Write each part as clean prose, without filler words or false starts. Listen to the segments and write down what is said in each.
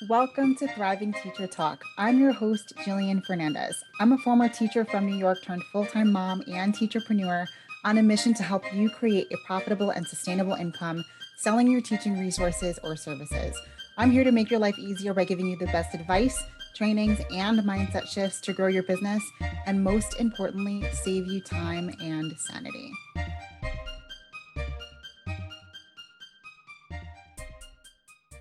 Welcome to Thriving Teacher Talk. I'm your host, Jilian Fernandez. I'm a former teacher from New York turned full-time mom and teacherpreneur on a mission to help you create a profitable and sustainable income selling your teaching resources or services. I'm here to make your life easier by giving you the best advice, trainings, and mindset shifts to grow your business, and most importantly, save you time and sanity.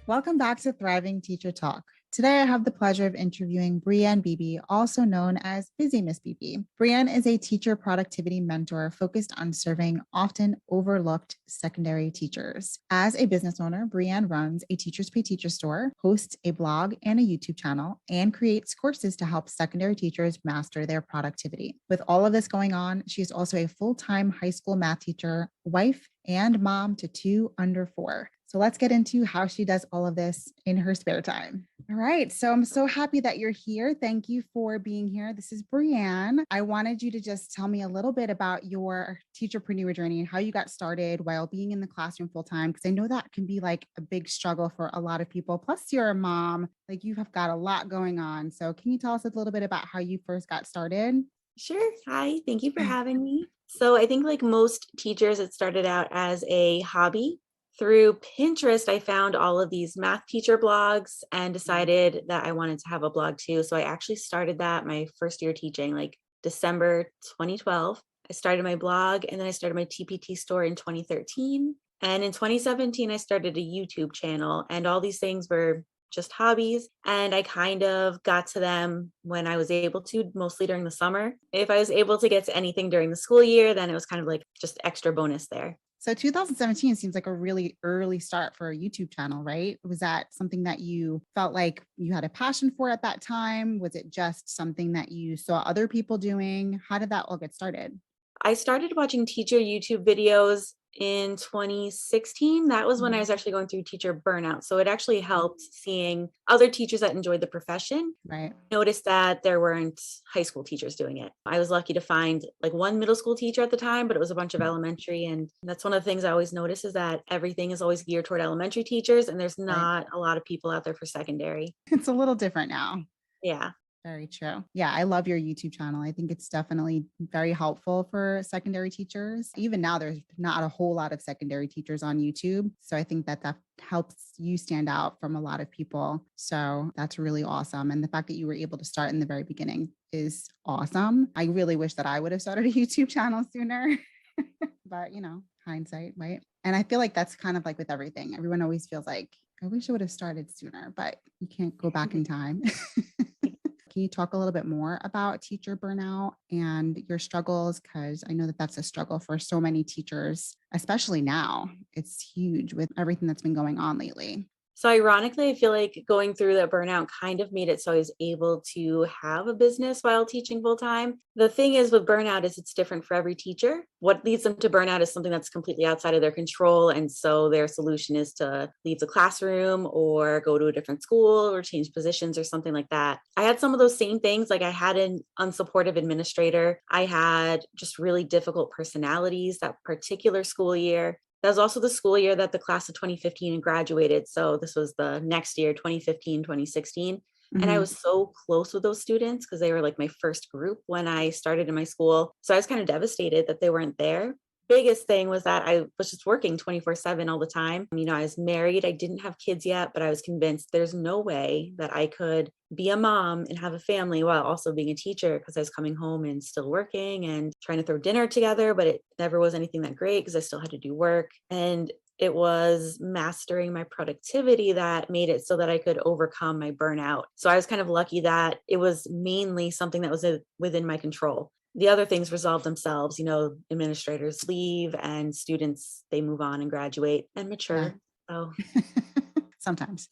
Welcome back to Thriving Teacher Talk. Today, I have the pleasure of interviewing Brianne Beebe, also known as Busy Miss Beebe. Brianne is a teacher productivity mentor focused on serving often overlooked secondary teachers. As a business owner, Brianne runs a Teachers Pay Teacher store, hosts a blog and a YouTube channel, and creates courses to help secondary teachers master their productivity. With all of this going on, she is also a full-time high school math teacher, wife, and mom to 2 under 4. So let's get into how she does all of this in her spare time. All right. So I'm so happy that you're here. Thank you for being here. This is Brianne. I wanted you to just tell me a little bit about your teacherpreneur journey and how you got started while being in the classroom full time, because I know that can be like a big struggle for a lot of people. Plus, you're a mom, like you have got a lot going on. So can you tell us a little bit about how you first got started? Sure. Hi. Thank you for having me. So I think like most teachers, it started out as a hobby. Through Pinterest, I found all of these math teacher blogs and decided that I wanted to have a blog too. So I actually started that my first year teaching, like December 2012. I started my blog and then I started my TPT store in 2013. And in 2017, I started a YouTube channel, and all these things were just hobbies. And I kind of got to them when I was able to, mostly during the summer. If I was able to get to anything during the school year, then it was kind of like just extra bonus there. So 2017 seems like a really early start for a YouTube channel, right? Was that something that you felt like you had a passion for at that time? Was it just something that you saw other people doing? How did that all get started? I started watching teacher YouTube videos in 2016. That was when I was actually going through teacher burnout. So it actually helped seeing other teachers that enjoyed the profession. Right. Noticed that there weren't high school teachers doing it. I was lucky to find like one middle school teacher at the time, but it was a bunch of elementary. And that's one of the things I always notice is that everything is always geared toward elementary teachers, and there's Right. not a lot of people out there for secondary. It's a little different now. Yeah. Very true. Yeah, I love your YouTube channel. I think it's definitely very helpful for secondary teachers. Even now, there's not a whole lot of secondary teachers on YouTube. So I think that that helps you stand out from a lot of people. So that's really awesome. And the fact that you were able to start in the very beginning is awesome. I really wish that I would have started a YouTube channel sooner, but hindsight, right? And I feel like that's kind of like with everything. Everyone always feels like, I wish I would have started sooner, but you can't go back in time. Can you talk a little bit more about teacher burnout and your struggles? Because I know that that's a struggle for so many teachers, especially now. It's huge with everything that's been going on lately. So ironically, I feel like going through that burnout kind of made it so I was able to have a business while teaching full time. The thing is with burnout is it's different for every teacher. What leads them to burnout is something that's completely outside of their control. And so their solution is to leave the classroom or go to a different school or change positions or something like that. I had some of those same things. Like I had an unsupportive administrator. I had just really difficult personalities that particular school year. That was also the school year that the class of 2015 graduated. So this was the next year, 2015, 2016. And I Mhm. was so close with those students because they were like my first group when I started in my school. So I was kind of devastated that they weren't there. Biggest thing was that I was just working 24/7 all the time. I was married. I didn't have kids yet, but I was convinced there's no way that I could be a mom and have a family while also being a teacher, because I was coming home and still working and trying to throw dinner together, but it never was anything that great because I still had to do work. And it was mastering my productivity that made it so that I could overcome my burnout. So I was kind of lucky that it was mainly something that was within my control. The other things resolve themselves. Administrators leave and students, they move on and graduate and Yeah. mature. So Sometimes.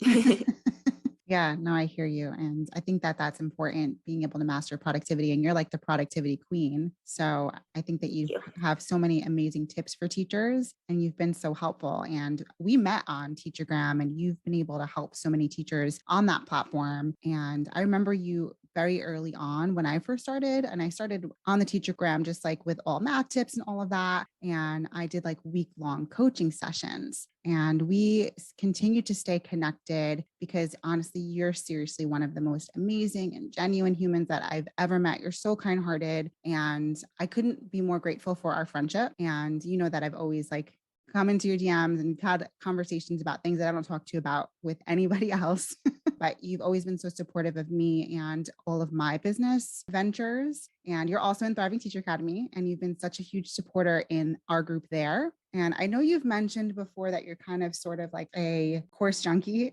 Yeah, no, I hear you. And I think that that's important, being able to master productivity. And you're like the productivity queen. So I think that you thank have so many amazing tips for teachers and you've been so helpful. And we met on Teachergram and you've been able to help so many teachers on that platform. And I remember you very early on when I first started. And I started on the Teachergram, just like with all math tips and all of that. And I did like week-long coaching sessions. And we continued to stay connected because honestly, you're seriously one of the most amazing and genuine humans that I've ever met. You're so kind-hearted. And I couldn't be more grateful for our friendship. And you know that I've always like come into your DMs and had conversations about things that I don't talk to you about with anybody else. But you've always been so supportive of me and all of my business ventures. And you're also in Thriving Teacher Academy, and you've been such a huge supporter in our group there. And I know you've mentioned before that you're kind of sort of like a course junkie.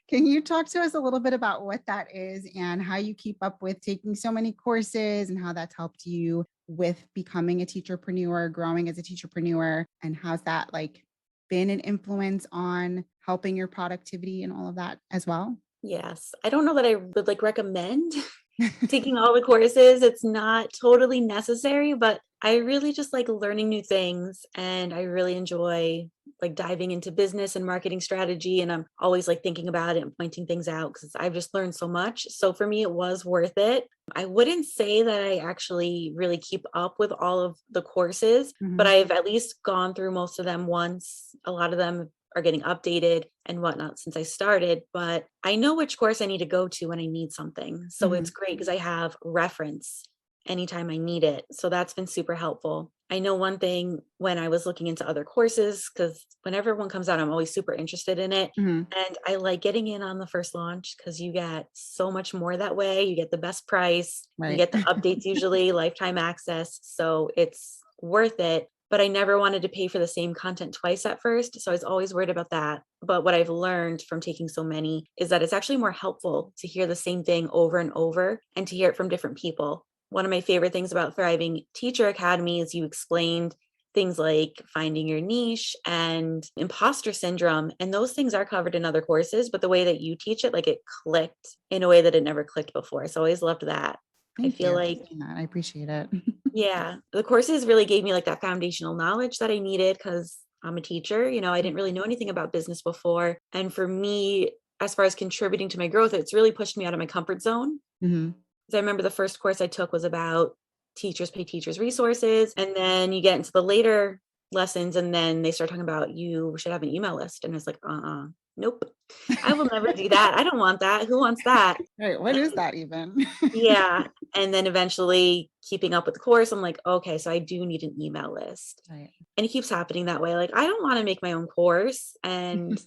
Can you talk to us a little bit about what that is and how you keep up with taking so many courses and how that's helped you with becoming a teacherpreneur, growing as a teacherpreneur, and how's that like been an influence on helping your productivity and all of that as well? Yes. I don't know that I would like recommend taking all the courses. It's not totally necessary, but I really just like learning new things, and I really enjoy like diving into business and marketing strategy, and I'm always like thinking about it and pointing things out because I've just learned so much. So for me it was worth it. I wouldn't say that I actually really keep up with all of the courses, but Mhm. I've at least gone through most of them once. A lot of them are getting updated and whatnot since I started, but I know which course I need to go to when I need something. So it's Mhm. great because I have reference anytime I need it. So that's been super helpful. I know one thing when I was looking into other courses, because whenever one comes out, I'm always super interested in it. Mhm. And I like getting in on the first launch because you get so much more that way. You get the best price, you Right. get the updates, usually lifetime access. So it's worth it. But I never wanted to pay for the same content twice at first. So I was always worried about that. But what I've learned from taking so many is that it's actually more helpful to hear the same thing over and over and to hear it from different people. One of my favorite things about Thriving Teacher Academy is you explained things like finding your niche and imposter syndrome. And those things are covered in other courses, but the way that you teach it, like it clicked in a way that it never clicked before. So I always loved that. I Thank feel you for like, saying that. I appreciate it. yeah, the courses really gave me like that foundational knowledge that I needed because I'm a teacher. I didn't really know anything about business before. And for me, as far as contributing to my growth, it's really pushed me out of my comfort zone. Mhm. 'Cause I remember the first course I took was about teachers pay teachers resources. And then you get into the later lessons and then they start talking about you should have an email list. And it's like, nope, I will never do that. I don't want that. Who wants that? Right. What is that even? Yeah. And then eventually keeping up with the course, I'm like, okay, so I do need an email list. Right. And it keeps happening that way. Like, I don't want to make my own course. And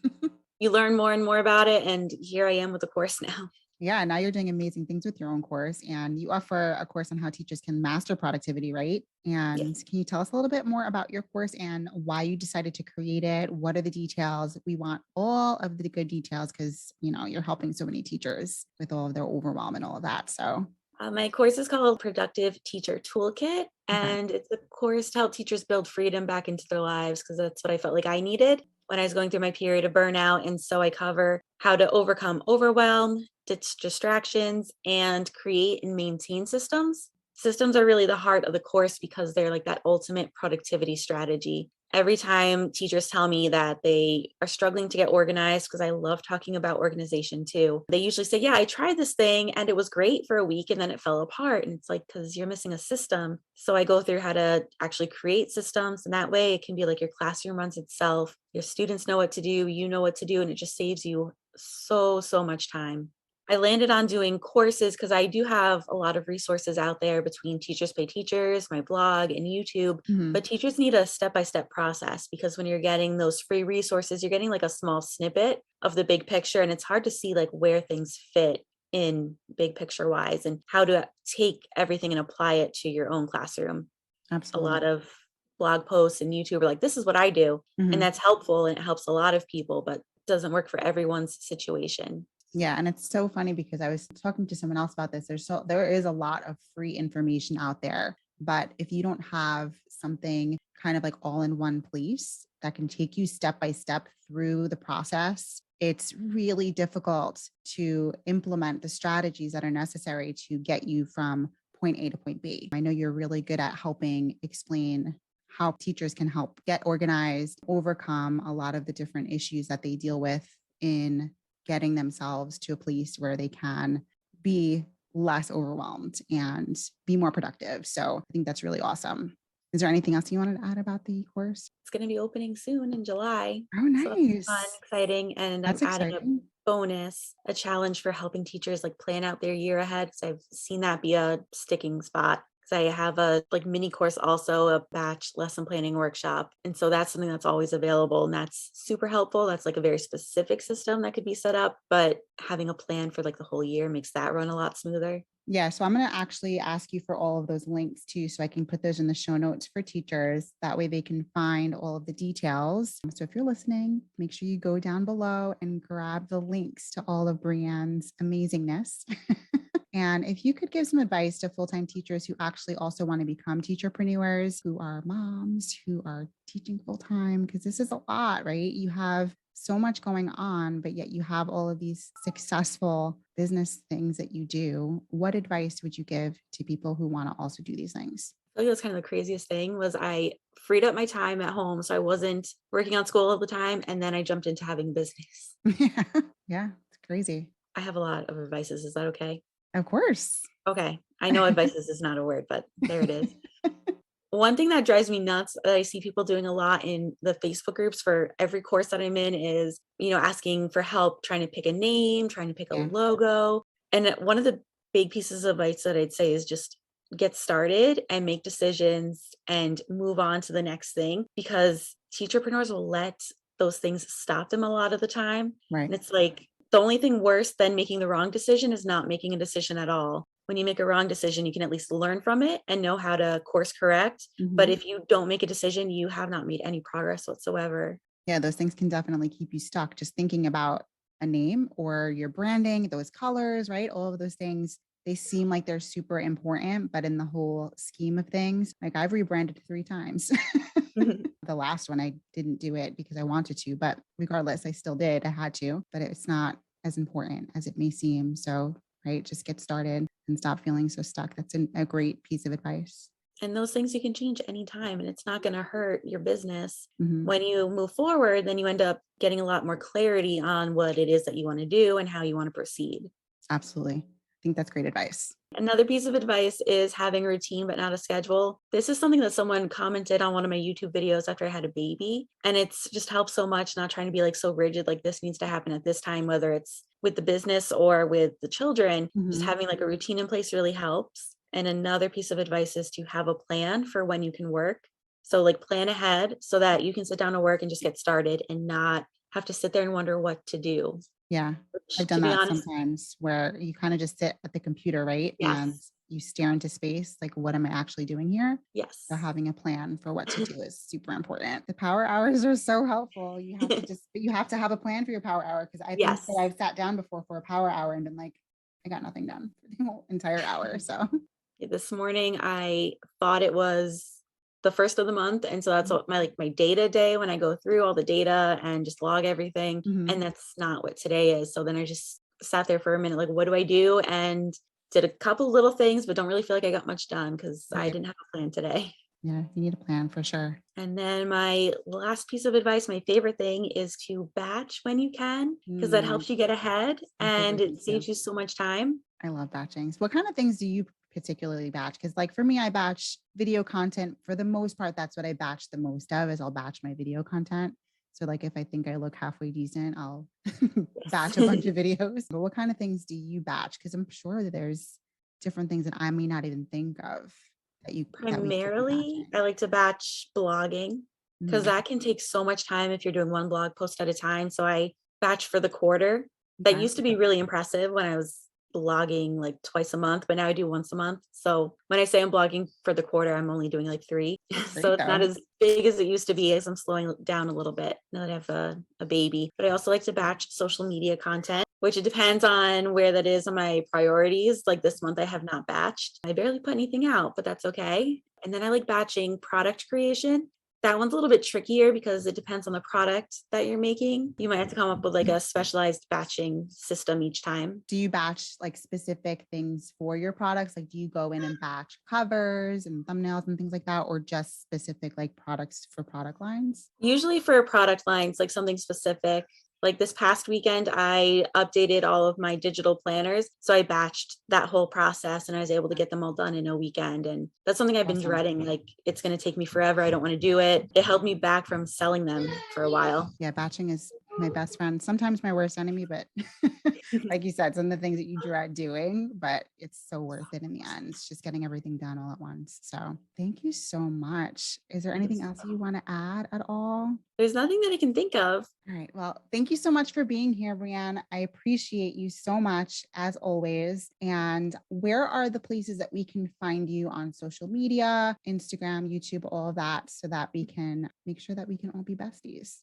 you learn more and more about it. And here I am with the course now. Yeah, now you're doing amazing things with your own course, and you offer a course on how teachers can master productivity, right? And Yes. can you tell us a little bit more about your course and why you decided to create it? What are the details? We want all of the good details because, you're helping so many teachers with all of their overwhelm and all of that. So, My course is called Productive Teacher Toolkit, okay. and it's a course to help teachers build freedom back into their lives because that's what I felt like I needed when I was going through my period of burnout. And so I cover how to overcome overwhelm, ditch distractions, and create and maintain systems. Systems are really the heart of the course because they're like that ultimate productivity strategy. Every time teachers tell me that they are struggling to get organized, because I love talking about organization too, they usually say, yeah, I tried this thing and it was great for a week and then it fell apart. And it's like, because you're missing a system. So I go through how to actually create systems. And that way it can be like your classroom runs itself. Your students know what to do, you know what to do, and it just saves you so, so much time. I landed on doing courses because I do have a lot of resources out there between Teachers Pay Teachers, my blog, and YouTube. Mhm. But teachers need a step by step process because when you're getting those free resources, you're getting like a small snippet of the big picture. And it's hard to see like where things fit in big picture wise and how to take everything and apply it to your own classroom. A Absolutely. lot of blog posts and YouTube are like, this is what I do. And Mhm. that's helpful and it helps a lot of people, but doesn't work for everyone's situation. Yeah, and it's so funny because I was talking to someone else about this. There is a lot of free information out there, but if you don't have something kind of like all in one place that can take you step by step through the process, it's really difficult to implement the strategies that are necessary to get you from point A to point B. I know you're really good at helping explain how teachers can help get organized, overcome a lot of the different issues that they deal with in getting themselves to a place where they can be less overwhelmed and be more productive. So I think that's really awesome. Is there anything else you wanted to add about the course? It's going to be opening soon in July. Oh, So that's fun, nice. exciting. And I'm That's adding a exciting. bonus, a challenge for helping teachers like plan out their year ahead. Because I've seen that be a sticking spot. Because I have a like mini course, also a batch lesson planning workshop. And so that's something that's always available. And that's super helpful. That's like a very specific system that could be set up. But having a plan for like the whole year makes that run a lot smoother. Yeah, so I'm going to actually ask you for all of those links too, so I can put those in the show notes for teachers. That way they can find all of the details. So if you're listening, make sure you go down below and grab the links to all of Brianne's amazingness. And if you could give some advice to full-time teachers who actually also want to become teacherpreneurs, who are moms, who are teaching full-time, because this is a lot, right? You have so much going on, but yet you have all of these successful business things that you do. What advice would you give to people who want to also do these things? I think that's kind of the craziest thing was I freed up my time at home. So I wasn't working on school all the time. And then I jumped into having business. Yeah, yeah, it's crazy. I have a lot of advices. Is that okay? Of course. Okay. I know advices is not a word, but there it is. One thing that drives me nuts that I see people doing a lot in the Facebook groups for every course that I'm in is, asking for help, trying to pick a name, trying to pick a Yeah, logo. And one of the big pieces of advice that I'd say is just get started and make decisions and move on to the next thing, because teacherpreneurs will let those things stop them a lot of the time. right. And it's like the only thing worse than making the wrong decision is not making a decision at all. When you make a wrong decision, you can at least learn from it and know how to course correct. But Mhm. if you don't make a decision, you have not made any progress whatsoever. Yeah, those things can definitely keep you stuck. Just thinking about a name or your branding, those colors, right? All of those things, they seem like they're super important, but in the whole scheme of things, like I've rebranded 3 times. The last one, I didn't do it because I wanted to, but regardless, I still did. I had to, but it's not as important as it may seem. So, right, just get started and stop feeling so stuck. That's a great piece of advice. And those things you can change anytime, and it's not going to hurt your business. Mhm. When you move forward, then you end up getting a lot more clarity on what it is that you want to do and how you want to proceed. Absolutely. I think that's great advice. Another piece of advice is having a routine, but not a schedule. This is something that someone commented on one of my YouTube videos after I had a baby. And it's just helped so much, not trying to be like so rigid, like this needs to happen at this time, whether it's with the business or with the children. Just Mhm. having like a routine in place really helps. And another piece of advice is to have a plan for when you can work. So, like, plan ahead so that you can sit down to work and just get started and not have to sit there and wonder what to do. Yeah. I've Which, done to be that honest, sometimes where you kind of just sit at the computer, right? And yes, you stare into space, like, what am I actually doing here? So yes. having a plan for what to do is super important. The power hours are so helpful. You have to have a plan for your power hour. Cause I think that Yes. I've sat down before for a power hour and been like, I got nothing done for the whole entire hour. So This morning I thought it was the first of the month, and so that's what my data day when I go through all the data and just log everything, mhm, and that's not what today is. So then I just sat there for a minute like, what do I do? And did a couple little things, but don't really feel like I got much done because I right. didn't have a plan today. Yeah. You need a plan for sure. And then my last piece of advice, my favorite thing is to batch when you can, because that Mm, helps you get ahead my and favorite it thing too. saves you so much time. I love batching. So what kind of things do you particularly batch? Because like for me, I batch video content. For the most part, that's what I batch the most of is I'll batch my video content. So like if I think I look halfway decent, I'll batch a bunch Yes. of videos. But what kind of things do you batch? Because I'm sure that there's different things that I may not even think of that we could be Primarily, batching. I like to batch blogging because Mhm. that can take so much time if you're doing one blog post at a time. So I batch for the quarter. That Okay. used to be really impressive when I was blogging like twice a month, but now I do once a month. So when I say I'm blogging for the quarter, I'm only doing like 3. That's So great it's not though. as big as it used to be as I'm slowing down a little bit now that I have a baby. But I also like to batch social media content, which it depends on where that is on my priorities. Like this month, I have not batched. I barely put anything out, but that's okay. And then I like batching product creation. That one's a little bit trickier because it depends on the product that you're making. You might have to come up with like a specialized batching system each time. Do you batch like specific things for your products? Like, do you go in and batch covers and thumbnails and things like that, or just specific like products for product lines? Usually for product lines, like something specific. Like this past weekend, I updated all of my digital planners. So I batched that whole process and I was able to get them all done in a weekend. And that's something I've been dreading. Like it's going to take me forever. I don't want to do it. It held me back from selling them for a while. Yeah, batching is my best friend. Sometimes my worst enemy, but like you said, some of the things that you dread doing, but it's so worth it in the end. It's just getting everything done all at once. So thank you so much. Is there anything else you want to add at all? There's nothing that I can think of. All right. Well, thank you so much for being here, Brianne. I appreciate you so much as always. And where are the places that we can find you on social media, Instagram, YouTube, all of that, so that we can make sure that we can all be besties?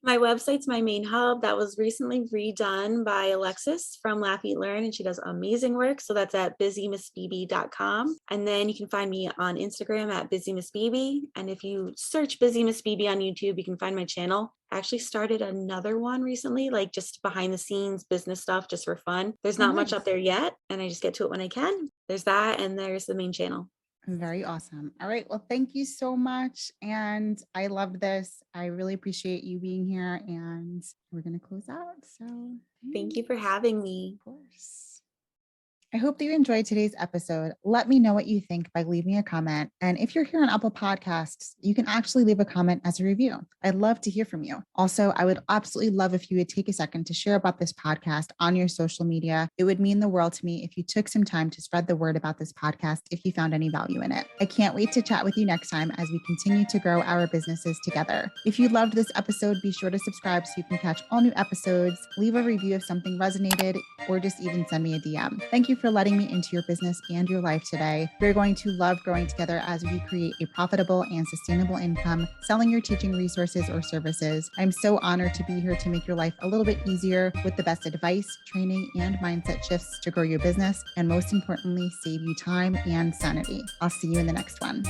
My website's my main hub that was recently redone by Alexis from Laugh Eat Learn, and she does amazing work. So that's at busymissbeebe.com. And then you can find me on Instagram at Busy Miss Beebe. And if you search Busy Miss Beebe on YouTube, you can find my channel. I actually started another one recently, like just behind the scenes business stuff, just for fun. There's not much up there yet, and I just get to it when I can. There's that, and there's the main channel. Very awesome. All right. Well, thank you so much. And I loved this. I really appreciate you being here. And we're going to close out. So thank you for having me. Of course. I hope that you enjoyed today's episode. Let me know what you think by leaving a comment. And if you're here on Apple Podcasts, you can actually leave a comment as a review. I'd love to hear from you. Also, I would absolutely love if you would take a second to share about this podcast on your social media. It would mean the world to me if you took some time to spread the word about this podcast if you found any value in it. I can't wait to chat with you next time as we continue to grow our businesses together. If you loved this episode, be sure to subscribe so you can catch all new episodes, leave a review if something resonated, or just even send me a DM. Thank you for letting me into your business and your life today. We're going to love growing together as we create a profitable and sustainable income, selling your teaching resources or services. I'm so honored to be here to make your life a little bit easier with the best advice, training, and mindset shifts to grow your business, and most importantly, save you time and sanity. I'll see you in the next one.